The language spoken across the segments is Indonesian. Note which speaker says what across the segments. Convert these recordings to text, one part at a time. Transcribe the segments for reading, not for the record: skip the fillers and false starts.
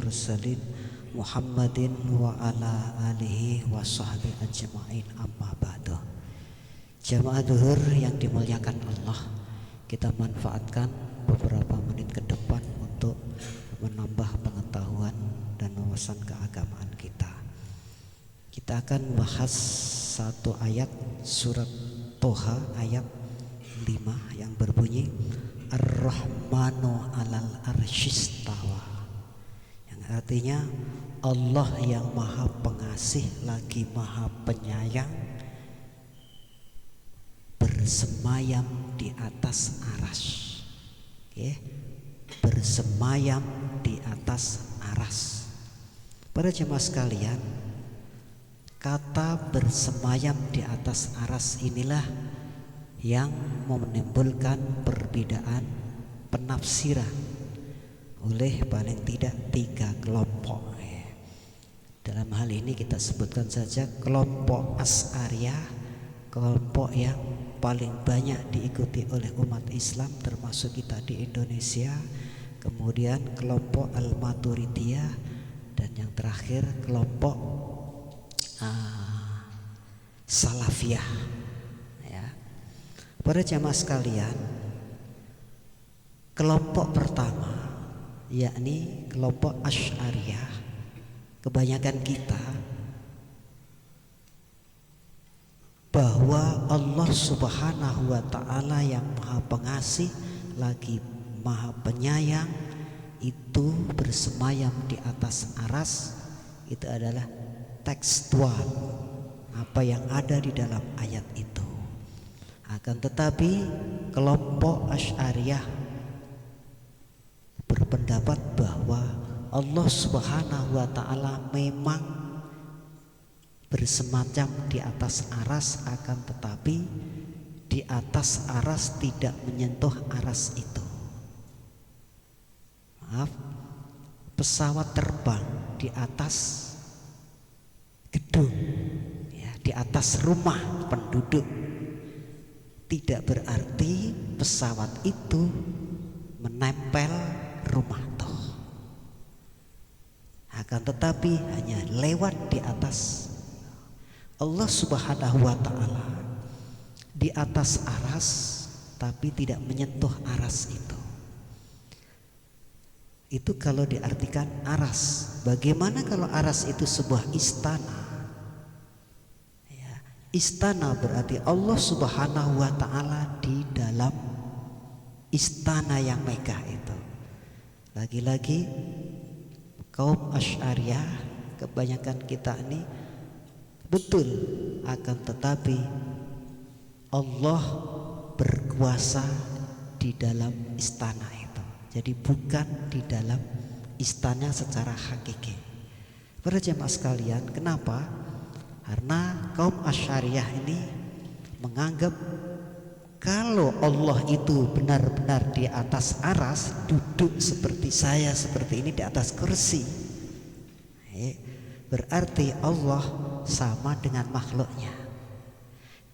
Speaker 1: mursalin Muhammadin wa ala alihi wa sahbihi ajma'in, amma ba'du. Jamaah zuhur yang dimuliakan Allah, kita manfaatkan beberapa menit ke depan untuk menambah pengetahuan dan wawasan keagamaan kita. Kita akan bahas satu ayat surat Toha ayat 5 yang berbunyi Ar-Rahmanu 'alal arsyistawa, yang artinya Allah yang maha pengasih lagi maha penyayang bersemayam di atas aras. Bersemayam di atas aras. Para jemaah sekalian, kata bersemayam di atas aras inilah yang menimbulkan perbedaan penafsiran oleh paling tidak 3 kelompok. Dalam hal ini kita sebutkan saja kelompok Asy'ariyah, kelompok yang paling banyak diikuti oleh umat Islam termasuk kita di Indonesia, kemudian kelompok Al-Maturidiyah, dan yang terakhir kelompok Salafiyah. Para jamaah sekalian, kelompok pertama yakni kelompok Asy'ariyah, kebanyakan kita bahwa Allah Subhanahu wa ta'ala yang maha pengasih lagi maha penyayang itu bersemayam di atas aras, itu adalah tekstual apa yang ada di dalam ayat itu. Akan tetapi kelompok Asy'ariyah berpendapat bahwa Allah Subhanahu wa ta'ala memang bersemacam di atas aras, akan tetapi di atas aras tidak menyentuh aras itu. Maaf, pesawat terbang di atas gedung, di atas rumah penduduk, tidak berarti pesawat itu menempel rumah toh. Akan tetapi hanya lewat di atas. Allah Subhanahu wa ta'ala di atas aras tapi tidak menyentuh aras itu. Itu kalau diartikan aras. Bagaimana kalau aras itu sebuah istana? Istana berarti Allah Subhanahu wa ta'ala di dalam istana yang megah itu. Lagi-lagi kaum Asy'ariyah, kebanyakan kita ini betul, akan tetapi Allah berkuasa di dalam istana itu. Jadi bukan di dalam istana secara hakiki. Para jemaah sekalian, kenapa? Karena kaum Asy'ariyah ini menganggap kalau Allah itu benar-benar di atas aras, duduk seperti saya seperti ini di atas kursi, berarti Allah sama dengan makhluknya.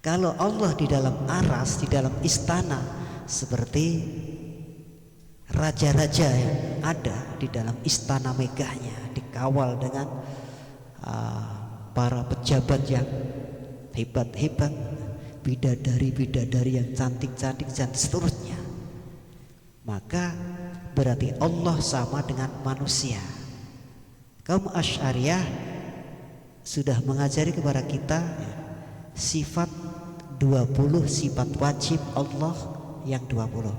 Speaker 1: Kalau Allah di dalam aras, di dalam istana, seperti raja-raja yang ada di dalam istana megahnya, dikawal dengan para pejabat yang hebat-hebat, bidadari-bidadari yang cantik-cantik dan seterusnya, maka berarti Allah sama dengan manusia. Kaum Asy'ariyah sudah mengajari kepada kita sifat 20, sifat wajib Allah yang 20.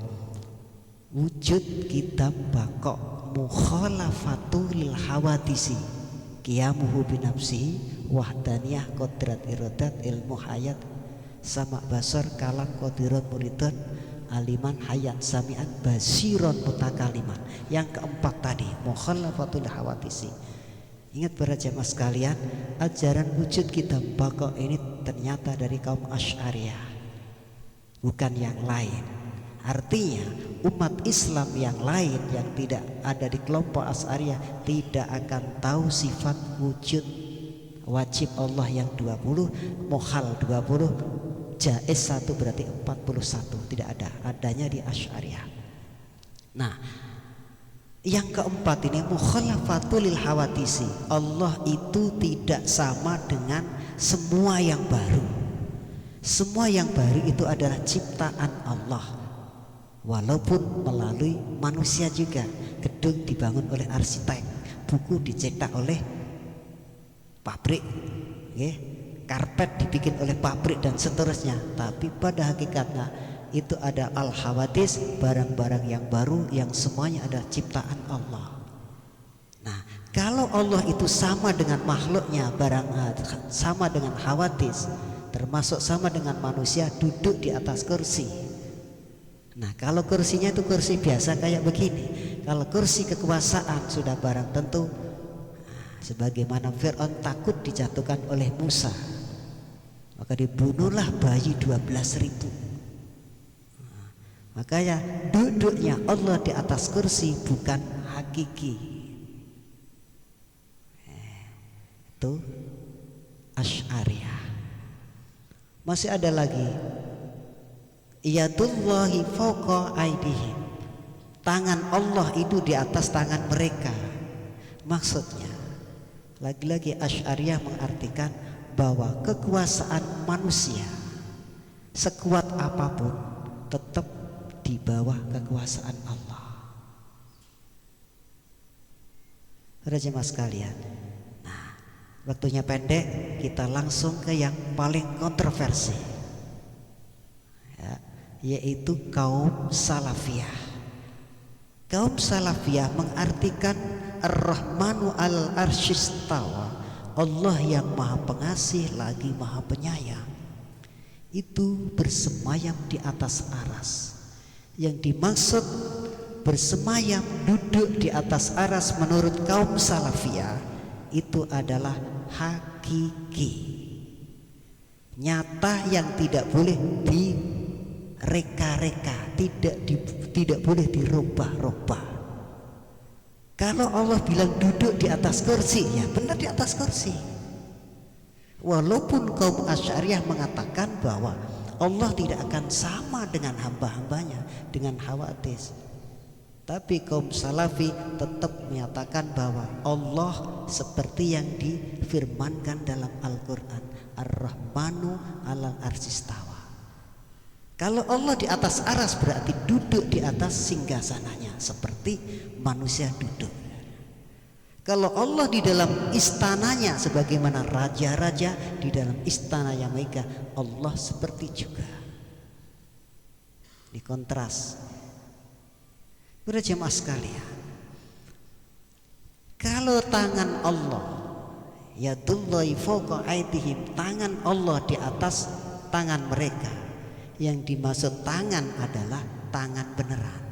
Speaker 1: Wujud, kitab, baqo, mukhalafatul hawadisi, qiyamuhu binafsihi, wahdaniyah, qodrat, iradat, ilmu, hayat, sama, basar, kalam, qadirat, muridun, aliman, hayat, sami'an, basiron, mutakaliman. Yang keempat tadi mukhalafatul hawadisi. Ingat para jemaah sekalian, ajaran wujud kitab baqo ini ternyata dari kaum Asy'ariyah, bukan yang lain. Artinya umat Islam yang lain yang tidak ada di kelompok Asy'ariyah tidak akan tahu sifat wujud wajib Allah yang 20, muhal 20, jaiz 1 berarti 41, tidak ada, adanya di Asy'ariyah. Nah, Yang keempat ini mukhalafatul lil hawadisi. Allah itu tidak sama dengan semua yang baru. Semua yang baru itu adalah ciptaan Allah, walaupun melalui manusia juga. Gedung dibangun oleh arsitek, buku dicetak oleh pabrik, karpet dibikin oleh pabrik dan seterusnya. Tapi pada hakikatnya itu ada al-hawadis, barang-barang yang baru yang semuanya adalah ciptaan Allah. Nah, kalau Allah itu sama dengan makhluknya, sama dengan hawadis, termasuk sama dengan manusia duduk di atas kursi. Nah, kalau kursinya itu kursi biasa kayak begini, kalau kursi kekuasaan sudah barang tentu, sebagaimana Fir'aun takut dijatuhkan oleh Musa, maka dibunuhlah bayi 12.000. Makanya duduknya Allah di atas kursi bukan hakiki. Itu Asy'ariyah. Masih ada lagi, yadullahi fawqa aydihim. Tangan Allah itu di atas tangan mereka. Maksudnya, lagi-lagi Asy'ariyah mengartikan bahwa kekuasaan manusia sekuat apapun tetap di bawah kekuasaan Allah. Para jemaah sekalian, nah, waktunya pendek, kita langsung ke yang paling kontroversi, yaitu kaum salafiyah. Kaum salafiyah mengartikan Ar-Rahmanu al-Arsyistawa, Allah yang maha pengasih lagi maha penyayang, itu bersemayam di atas aras. Yang dimaksud bersemayam, duduk di atas aras menurut kaum salafiyah itu adalah hakiki, nyata, yang tidak boleh direka-reka, tidak boleh dirubah-rubah. Kalau Allah bilang duduk di atas kursi, ya benar di atas kursi. Walaupun kaum Asy'ariyah mengatakan bahwa Allah tidak akan sama dengan hamba-hambanya, dengan hawadis, tapi kaum salafi tetap menyatakan bahwa Allah seperti yang difirmankan dalam Al-Quran, Ar-Rahmanu alal arsistawa. Kalau Allah di atas aras berarti duduk di atas singgasananya seperti manusia duduk. Kalau Allah di dalam istananya sebagaimana raja-raja di dalam istana yang megah, Allah seperti juga. Di kontras. Para jemaah sekalian, kalau tangan Allah, yadullahi fawqa aydihim, tangan Allah di atas tangan mereka, yang dimaksud tangan adalah tangan beneran.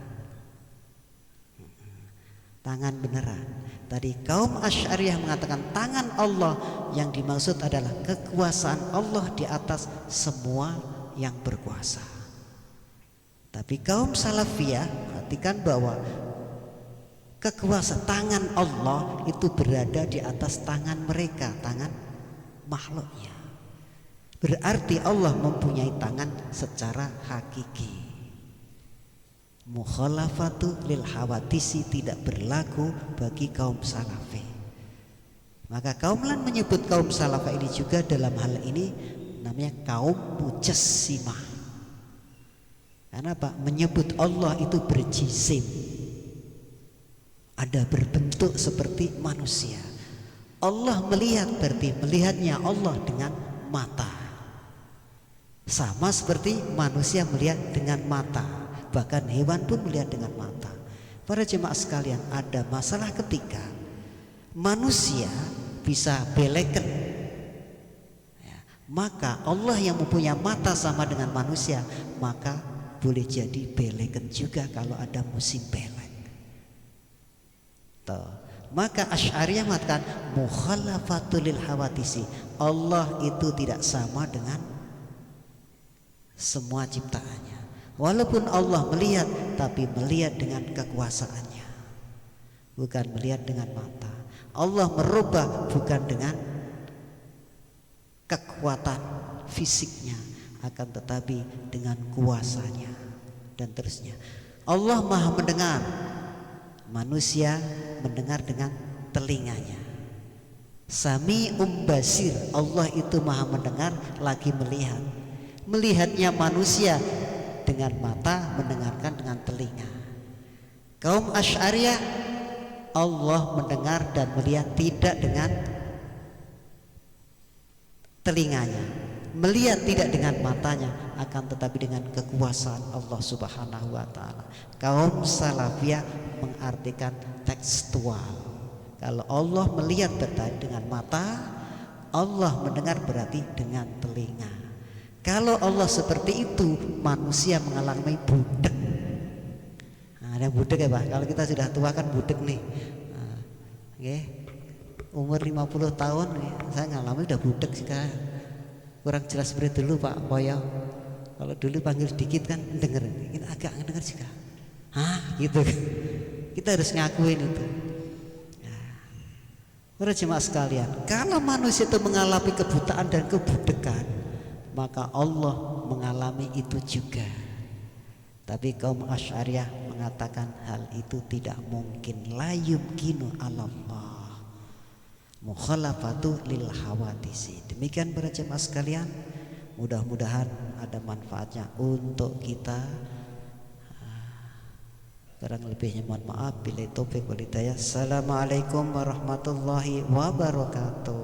Speaker 1: Tangan beneran. Tadi kaum Asy'ariyah mengatakan tangan Allah, yang dimaksud adalah kekuasaan Allah di atas semua yang berkuasa. Tapi kaum Salafiyah perhatikan bahwa kekuasaan tangan Allah itu berada di atas tangan mereka, tangan makhluknya. Berarti Allah mempunyai tangan secara hakiki. Mukhalafatu lil hawadisi tidak berlaku bagi kaum salafi. Maka kaum lain menyebut kaum salafi ini juga dalam hal ini namanya kaum mujassimah. Karena apa? Menyebut Allah itu berjisim, ada berbentuk seperti manusia. Allah melihat berarti melihatnya Allah dengan mata, sama seperti manusia melihat dengan mata. Bahkan hewan pun melihat dengan mata. Para jemaah sekalian, ada masalah ketika manusia bisa beleken, ya, maka Allah yang mempunyai mata sama dengan manusia, maka boleh jadi beleken juga kalau ada musim belek. Tuh. Maka Asy'ariyah mengatakan mukhalafatul lil hawadisi, Allah itu tidak sama dengan semua ciptaannya. Walaupun Allah melihat, tapi melihat dengan kekuasaannya, bukan melihat dengan mata. Allah merubah bukan dengan kekuatan fisiknya, akan tetapi dengan kuasanya dan terusnya. Allah maha mendengar, Manusia mendengar dengan telinganya. Sami'um basir, Allah itu maha mendengar lagi melihat. Melihatnya manusia dengan mata, mendengarkan dengan telinga. Kaum Asy'ariyah, Allah mendengar dan melihat tidak dengan telinganya, melihat tidak dengan matanya, akan tetapi dengan kekuasaan Allah Subhanahu wa taala. Kaum Salafiyah mengartikan tekstual. Kalau Allah melihat berarti dengan mata, Allah mendengar berarti dengan telinga. Kalau Allah seperti itu, manusia mengalami budek. Nah, ada budek ya Pak. Kalau kita sudah tua kan budek nih. Nah, okay. Umur 50 tahun saya ngalami udah budek sekarang. Kurang jelas seperti dulu Pak Boyo. Kalau dulu panggil sedikit kan denger, ini agak ngedenger juga. Hah, gitu. Kita harus ngakuin itu. Para jemaah sekalian, kalau manusia itu mengalami kebutaan dan kebudekan, maka Allah mengalami itu juga. Tapi kaum Asy'ariyah mengatakan hal itu tidak mungkin. La yumkinu 'alallah mukhalafatu lil hawadisi. Demikian para jemaah sekalian, mudah-mudahan ada manfaatnya untuk kita. Kurang lebihnya mohon maaf. Billahi taufik wal hidayah. Assalamualaikum warahmatullahi wabarakatuh.